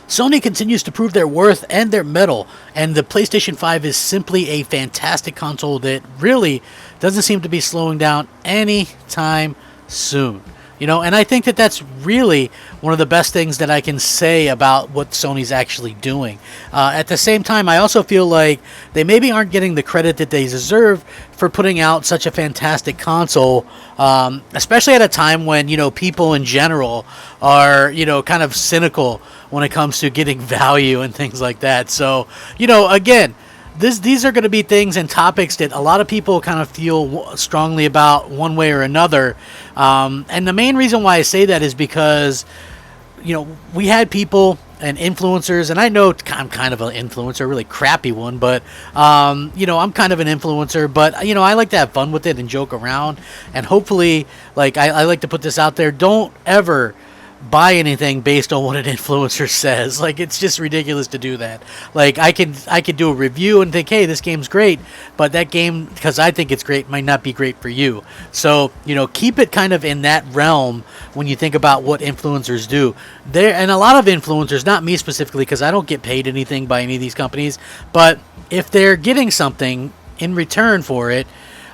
Sony continues to prove their worth and their mettle, and the PlayStation 5 is simply a fantastic console that really doesn't seem to be slowing down anytime soon. You know, and I think that that's really one of the best things that I can say about what Sony's actually doing. At the same time, I also feel like they maybe aren't getting the credit that they deserve for putting out such a fantastic console, especially at a time when, you know, people in general are, you know, kind of cynical when it comes to getting value and things like that. So, you know, again, these are going to be things and topics that a lot of people kind of feel strongly about one way or another. And the main reason why I say that is because, you know, we had people and influencers, and I know I'm kind of an influencer, a really crappy one, but, you know, I'm kind of an influencer, but, you know, I like to have fun with it and joke around. And hopefully, like, I like to put this out there, don't ever buy anything based on what an influencer says. Like, it's just ridiculous to do that. Like, I could do a review and think, hey, this game's great, but that game, because I think it's great, might not be great for you. So, you know, keep it kind of in that realm when you think about what influencers do. And a lot of influencers, not me specifically, because I don't get paid anything by any of these companies, but if they're getting something in return for it,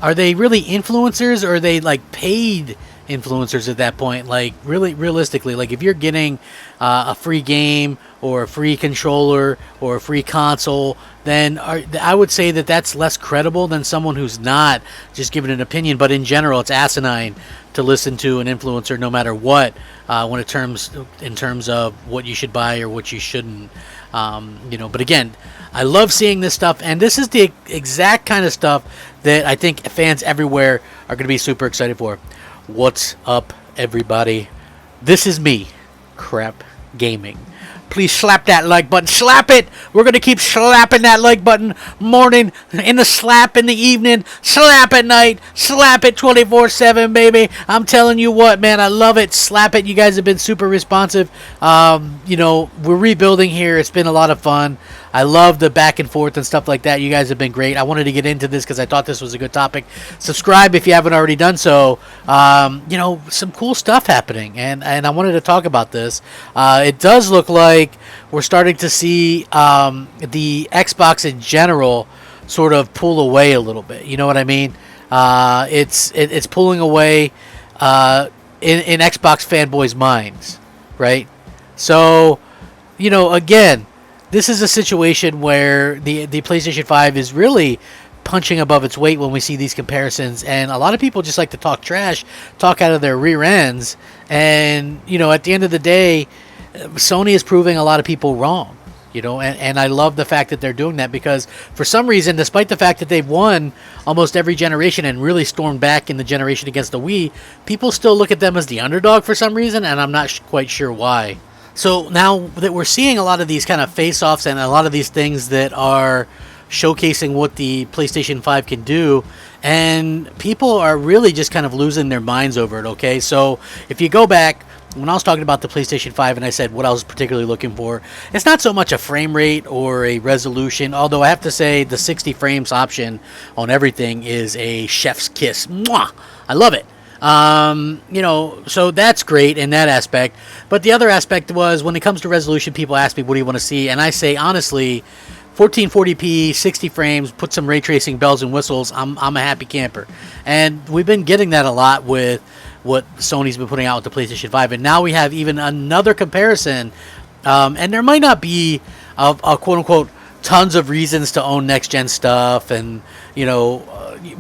are they really influencers, or are they like paid influencers at that point? Like, really realistically, like, if you're getting a free game or a free controller or a free console, then I would say that that's less credible than someone who's not just giving an opinion. But in general, it's asinine to listen to an influencer no matter what, when in terms of what you should buy or what you shouldn't. You know, but again, I love seeing this stuff, and this is the exact kind of stuff that I think fans everywhere are going to be super excited for. What's up, everybody? This is me, Crap Gaming. Please slap that like button. Slap it! We're going to keep slapping that like button. Morning, in the slap in the evening, slap at night, slap it 24/7, baby. I'm telling you what, man, I love it. Slap it. You guys have been super responsive. You know, we're rebuilding here. It's been a lot of fun. I love the back and forth and stuff like that. You guys have been great. I wanted to get into this because I thought this was a good topic. Subscribe if you haven't already done so. You know, some cool stuff happening, and I wanted to talk about this. It does look like we're starting to see the Xbox in general sort of pull away a little bit. You know what I mean? It's pulling away in Xbox fanboys' minds, right? So, you know, again, this is a situation where the PlayStation 5 is really punching above its weight when we see these comparisons, and a lot of people just like to talk trash, talk out of their rear ends, and, you know, at the end of the day, Sony is proving a lot of people wrong, you know, and I love the fact that they're doing that, because for some reason, despite the fact that they've won almost every generation and really stormed back in the generation against the Wii, people still look at them as the underdog for some reason, and I'm not quite sure why. So now that we're seeing a lot of these kind of face-offs and a lot of these things that are showcasing what the PlayStation 5 can do, and people are really just kind of losing their minds over it, okay? So if you go back, when I was talking about the PlayStation 5 and I said what I was particularly looking for, it's not so much a frame rate or a resolution, although I have to say the 60 frames option on everything is a chef's kiss. Mwah! I love it. You know, so that's great in that aspect. But the other aspect was, when it comes to resolution, people ask me, what do you want to see? And I say, honestly, 1440p, 60 frames, put some ray tracing, bells and whistles, I'm a happy camper. And we've been getting that a lot with what Sony's been putting out with the PlayStation 5. And now we have even another comparison. And there might not be a quote-unquote tons of reasons to own next-gen stuff, and, you know,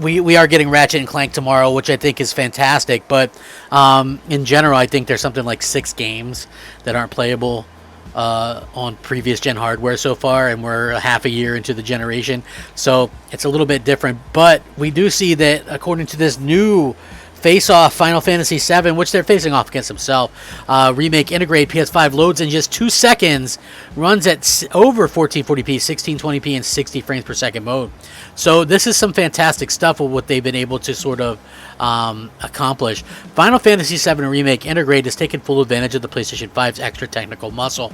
we are getting Ratchet and Clank tomorrow, which I think is fantastic, but in general, I think there's something like 6 games that aren't playable on previous gen hardware so far, and we're half a year into the generation, so it's a little bit different. But we do see that, according to this new face-off Final Fantasy VII, which they're facing off against themselves, remake integrate PS5 loads in just 2 seconds, runs at over 1440p, 1620p, and 60 frames per second mode. So this is some fantastic stuff with what they've been able to sort of accomplish. Final Fantasy VII Remake Integrate has taken full advantage of the PlayStation 5's extra technical muscle.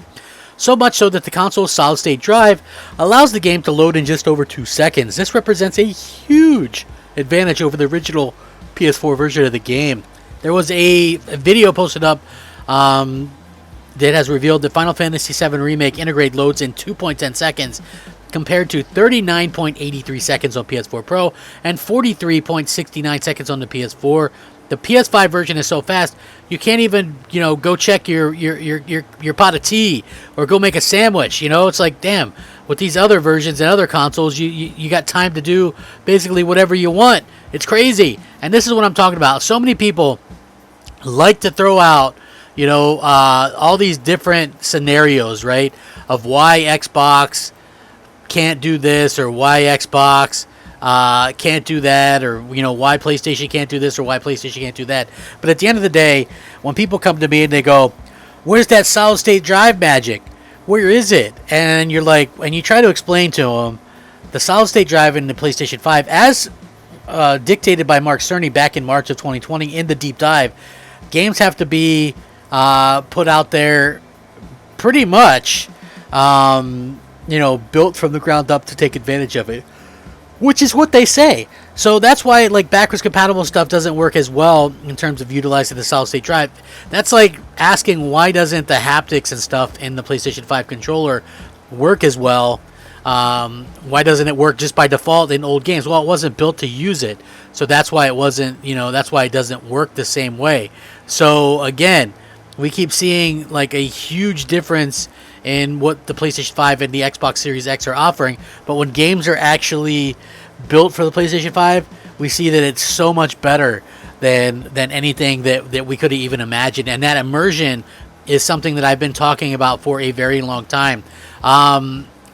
So much so that the console's solid-state drive allows the game to load in just over 2 seconds. This represents a huge advantage over the original PS4 version of the game. There was a video posted up that has revealed that Final Fantasy VII Remake Integrate loads in 2.10 seconds compared to 39.83 seconds on PS4 Pro and 43.69 seconds on the PS4. The PS5 version is so fast you can't even, go check your pot of tea or go make a sandwich. It's like, damn, with these other versions and other consoles, you got time to do basically whatever you want. It's crazy. And this is what I'm talking about. So many people like to throw out, all these different scenarios, right, of why Xbox can't do this or why Xbox can't do that, or why PlayStation can't do this or why PlayStation can't do that. But at the end of the day, when people come to me and they go, "Where's that solid state drive magic? Where is it?" And you're like, and you try to explain to them the solid state drive in the PlayStation 5, as dictated by Mark Cerny back in March of 2020 in the deep dive, games have to be put out there pretty much, built from the ground up to take advantage of it. Which is what they say. So that's why backwards compatible stuff doesn't work as well in terms of utilizing the solid state drive. That's like asking, why doesn't the haptics and stuff in the PlayStation 5 controller work as well? Why doesn't it work just by default in old games? Well, it wasn't built to use it. So that's why it wasn't, that's why it doesn't work the same way. So again, we keep seeing a huge difference in what the PlayStation 5 and the Xbox Series X are offering. But when games are actually built for the PlayStation 5, we see that it's so much better than anything that we could have even imagined. And that immersion is something that I've been talking about for a very long time.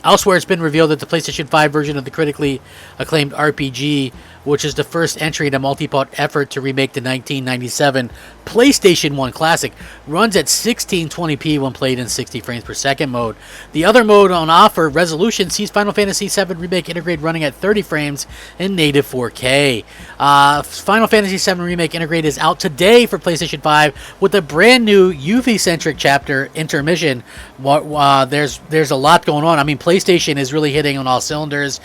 Elsewhere, it's been revealed that the PlayStation 5 version of the critically acclaimed RPG, which is the first entry in a multi-part effort to remake the 1997 PlayStation 1 classic, runs at 1620p when played in 60 frames per second mode. The other mode on offer, Resolution, sees Final Fantasy VII Remake Integrate running at 30 frames in native 4K. Final Fantasy VII Remake Integrate is out today for PlayStation 5 with a brand new Yuffie-centric chapter intermission. There's a lot going on. I mean, PlayStation is really hitting on all cylinders.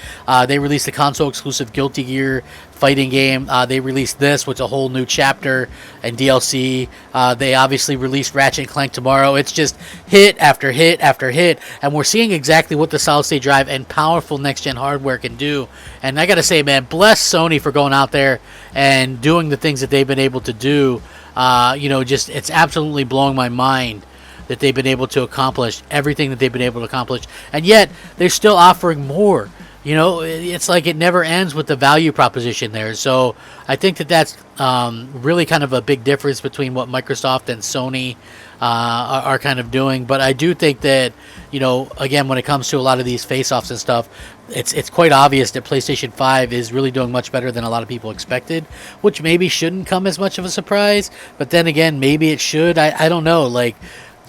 They released the console-exclusive Guilty Gear fighting game. They released this with a whole new chapter and DLC. They obviously released Ratchet & Clank tomorrow. It's just hit after hit after hit, and we're seeing exactly what the solid state drive and powerful next-gen hardware can do. And I gotta say, man, bless Sony for going out there and doing the things that they've been able to do. Just it's absolutely blowing my mind that they've been able to accomplish everything that they've been able to accomplish, and yet they're still offering more. It's like it never ends with the value proposition there. So I think that's really kind of a big difference between what Microsoft and Sony are kind of doing. But I do think that, again, when it comes to a lot of these face-offs and stuff, it's quite obvious that PlayStation 5 is really doing much better than a lot of people expected, which maybe shouldn't come as much of a surprise. But then again, maybe it should. I don't know.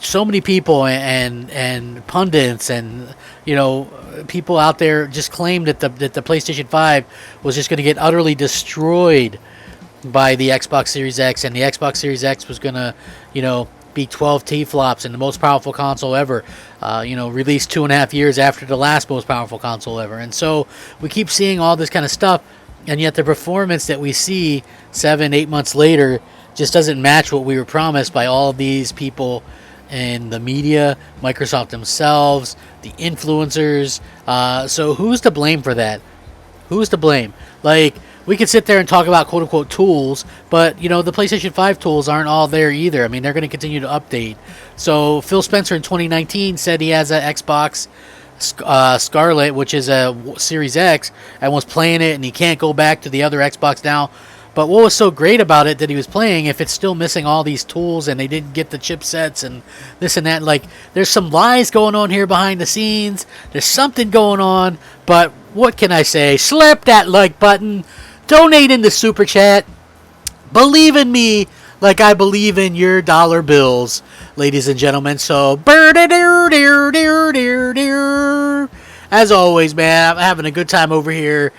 So many people and pundits and people out there just claimed that the PlayStation 5 was just going to get utterly destroyed by the Xbox Series X, and the Xbox Series X was going to be 12 T-flops and the most powerful console ever, released 2.5 years after the last most powerful console ever. And so we keep seeing all this kind of stuff, and yet the performance that we see 7-8 months later just doesn't match what we were promised by all of these people in the media, Microsoft themselves, the influencers. So who's to blame for that? Who's to blame? We could sit there and talk about quote-unquote tools, but, the PlayStation 5 tools aren't all there either. I mean, they're going to continue to update. So Phil Spencer in 2019 said he has an Xbox Scarlet, which is a Series X, and was playing it, and he can't go back to the other Xbox now. But what was so great about it that he was playing, if it's still missing all these tools and they didn't get the chipsets and this and that, there's some lies going on here behind the scenes. There's something going on, but what can I say? Slap that like button. Donate in the super chat. Believe in me like I believe in your dollar bills, ladies and gentlemen. So, as always, man, I'm having a good time over here.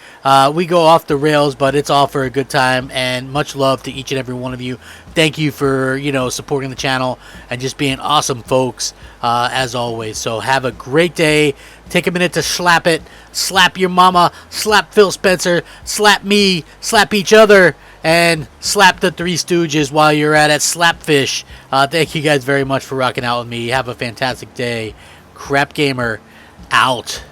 We go off the rails, but it's all for a good time, and much love to each and every one of you. Thank you for, supporting the channel and just being awesome folks, as always. So have a great day. Take a minute to slap your mama, slap Phil Spencer, slap me, slap each other, and slap the Three Stooges while you're at it. Slapfish. Thank you guys very much for rocking out with me. Have a fantastic day. Crap Gamer out.